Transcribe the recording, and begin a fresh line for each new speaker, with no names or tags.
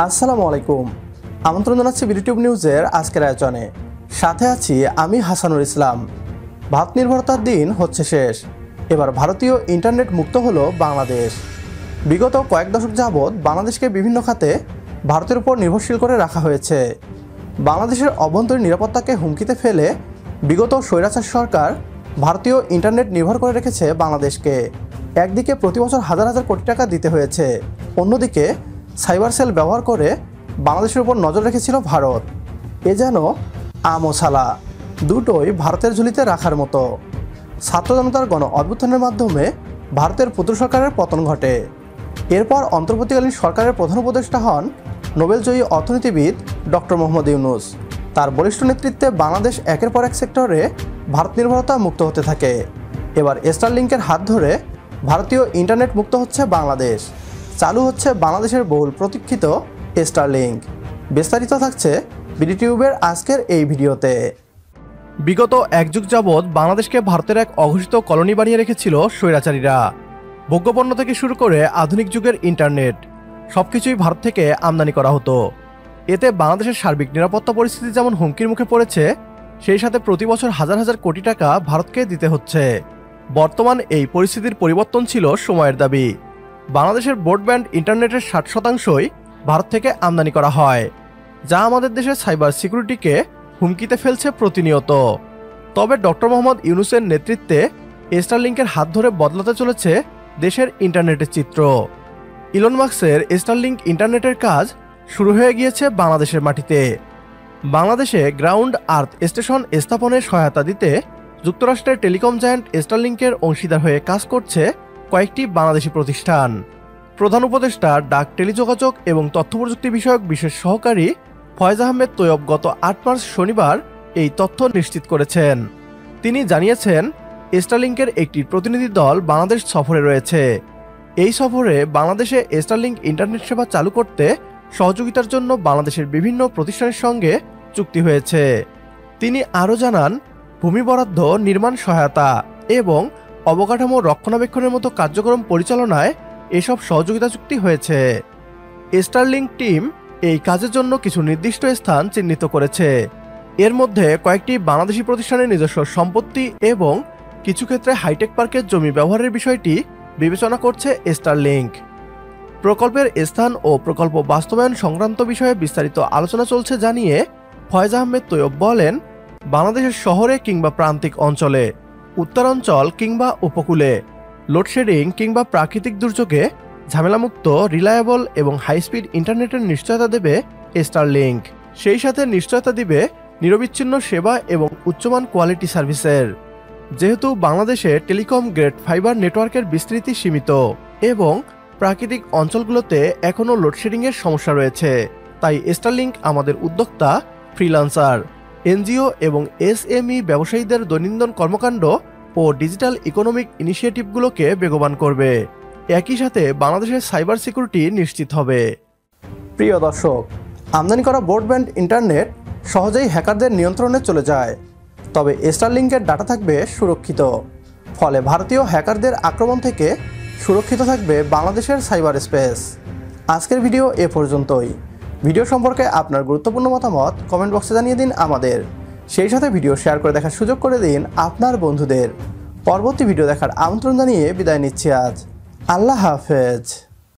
আসসালামু আলাইকুম। আমন্ত্রণ জানাচ্ছি বিডিটিউব নিউজের আজকের আয়োজনে। সাথে আছি আমি হাসানুর ইসলাম। ভারত নির্ভরতার দিন হচ্ছে শেষ। এবার ভারতীয় ইন্টারনেট মুক্ত হলো বাংলাদেশ। বিগত কয়েক দশক যাবৎ বাংলাদেশকে বিভিন্ন খাতে ভারতের উপর নির্ভরশীল করে রাখা হয়েছে। বাংলাদেশের অভ্যন্তরীণ নিরাপত্তাকে হুমকিতে ফেলে বিগত স্বৈরাচার সরকার ভারতীয় ইন্টারনেট নির্ভর করে রেখেছে বাংলাদেশকে। একদিকে প্রতি বছর হাজার হাজার কোটি টাকা দিতে হয়েছে, অন্যদিকে সাইবার সেল ব্যবহার করে বাংলাদেশের উপর নজর রেখেছিল ভারত। এ যেন আম ও ছালা, দুটোই ভারতের ঝুলিতে রাখার মতো। ছাত্র জনতার গণ অভ্যুত্থানের মাধ্যমে ভারতের পুতুল সরকারের পতন ঘটে। এরপর অন্তর্বর্তীকালীন সরকারের প্রধান উপদেষ্টা হন নোবেলজয়ী অর্থনীতিবিদ ডক্টর মোহাম্মদ ইউনূস। তার বলিষ্ঠ নেতৃত্বে বাংলাদেশ একের পর এক সেক্টরে ভারত নির্ভরতা মুক্ত হতে থাকে। এবার স্টারলিংকের হাত ধরে ভারতীয় ইন্টারনেট মুক্ত হচ্ছে বাংলাদেশ। চালু হচ্ছে বাংলাদেশের বহুল প্রতীক্ষিত স্টারলিংক। বিস্তারিত থাকছে বিডিটিউবের আজকের এই ভিডিওতে। বিগত এক যুগ যাবৎ বাংলাদেশকে ভারতের এক অঘোষিত কলোনি বানিয়ে রেখেছিল স্বৈরাচারীরা। ভোগ্যপণ্য থেকে শুরু করে আধুনিক যুগের ইন্টারনেট সবকিছুই ভারত থেকে আমদানি করা হতো। এতে বাংলাদেশের সার্বিক নিরাপত্তা পরিস্থিতি যেমন হুমকির মুখে পড়েছে, সেই সাথে প্রতি বছর হাজার হাজার কোটি টাকা ভারতকে দিতে হচ্ছে। বর্তমান এই পরিস্থিতির পরিবর্তন ছিল সময়ের দাবি। বাংলাদেশের ব্রডব্যান্ড ইন্টারনেটের 60%ই ভারত থেকে আমদানি করা হয়, যা আমাদের দেশের সাইবার সিকিউরিটিকে হুমকিতে ফেলছে প্রতিনিয়ত। তবে ডক্টর মোহাম্মদ ইউনূসের নেতৃত্বে স্টারলিংকের হাত ধরে বদলাতে চলেছে দেশের ইন্টারনেটের চিত্র। ইলন মাস্কের স্টারলিংক ইন্টারনেটের কাজ শুরু হয়ে গিয়েছে বাংলাদেশের মাটিতে। বাংলাদেশে গ্রাউন্ড আর্থ স্টেশন স্থাপনের সহায়তা দিতে যুক্তরাষ্ট্রের টেলিকম জায়ান্ট স্টারলিংকের অংশীদার হয়ে কাজ করছে কয়েকটি বাংলাদেশি প্রতিষ্ঠান। প্রধান উপদেষ্টা ডাক, টেলিযোগাযোগ এবং তথ্য প্রযুক্তি বিষয়ক বিশেষ সহকারী ফয়েজ আহমেদ তৈয়ব গত 8 মার্চ শনিবার এই তথ্য নিশ্চিত করেছেন। তিনি জানিয়েছেন, স্টারলিংকের একটি প্রতিনিধি দল বাংলাদেশ সফরে রয়েছে। এই সফরে বাংলাদেশে স্টারলিংক ইন্টারনেট সেবা চালু করতে সহযোগিতার জন্য বাংলাদেশের বিভিন্ন প্রতিষ্ঠানের সঙ্গে চুক্তি হয়েছে। তিনি আরও জানান, ভূমি বরাদ্দ, নির্মাণ সহায়তা এবং অবকাঠামো রক্ষণাবেক্ষণের মতো কার্যক্রম পরিচালনায় এসব সহযোগিতা চুক্তি হয়েছে। স্টারলিংক টিম এই কাজের জন্য কিছু নির্দিষ্ট স্থান চিহ্নিত করেছে। এর মধ্যে কয়েকটি বাংলাদেশি প্রতিষ্ঠানের নিজস্ব সম্পত্তি এবং কিছু ক্ষেত্রে হাইটেক পার্কের জমি ব্যবহারের বিষয়টি বিবেচনা করছে স্টারলিংক। প্রকল্পের স্থান ও প্রকল্প বাস্তবায়ন সংক্রান্ত বিষয়ে বিস্তারিত আলোচনা চলছে জানিয়ে ফয়েজ আহমেদ তৈয়ব বলেন, বাংলাদেশের শহরে কিংবা প্রান্তিক অঞ্চলে, উত্তরাঞ্চল কিংবা উপকূলে, লোডশেডিং কিংবা প্রাকৃতিক দুর্যোগে ঝামেলামুক্ত, রিলায়েবল এবং হাইস্পিড ইন্টারনেটের নিশ্চয়তা দেবে স্টারলিংক। সেই সাথে নিশ্চয়তা দিবে নিরবিচ্ছিন্ন সেবা এবং উচ্চমান কোয়ালিটি সার্ভিসের। যেহেতু বাংলাদেশে টেলিকম গ্রেড ফাইবার নেটওয়ার্কের বিস্তৃতি সীমিত এবং প্রাকৃতিক অঞ্চলগুলোতে এখনও লোডশেডিংয়ের সমস্যা রয়েছে, তাই স্টারলিংক আমাদের উদ্যোক্তা, ফ্রিল্যান্সার, এনজিও এবং এসএমই ব্যবসায়ীদের দৈনন্দিন কর্মকাণ্ড ও ডিজিটাল ইকোনমিক ইনিশিয়েটিভগুলোকে বেগবান করবে। একই সাথে বাংলাদেশের সাইবার সিকিউরিটি নিশ্চিত হবে। প্রিয় দর্শক, আমদানি করা ব্রডব্যান্ড ইন্টারনেট সহজেই হ্যাকারদের নিয়ন্ত্রণে চলে যায়, তবে স্টারলিংকের ডাটা থাকবে সুরক্ষিত। ফলে ভারতীয় হ্যাকারদের আক্রমণ থেকে সুরক্ষিত থাকবে বাংলাদেশের সাইবার স্পেস। আজকের ভিডিও এ পর্যন্তই। ভিডিও সম্পর্কে আপনার গুরুত্বপূর্ণ মতামত কমেন্ট বক্সে জানিয়ে দিন আমাদের। সেই সাথে ভিডিও শেয়ার করে দেখার সুযোগ করে দিন আপনার বন্ধুদের। পরবর্তী ভিডিও দেখার আমন্ত্রণ জানিয়ে বিদায় নিচ্ছি আজ। আল্লাহ হাফেজ।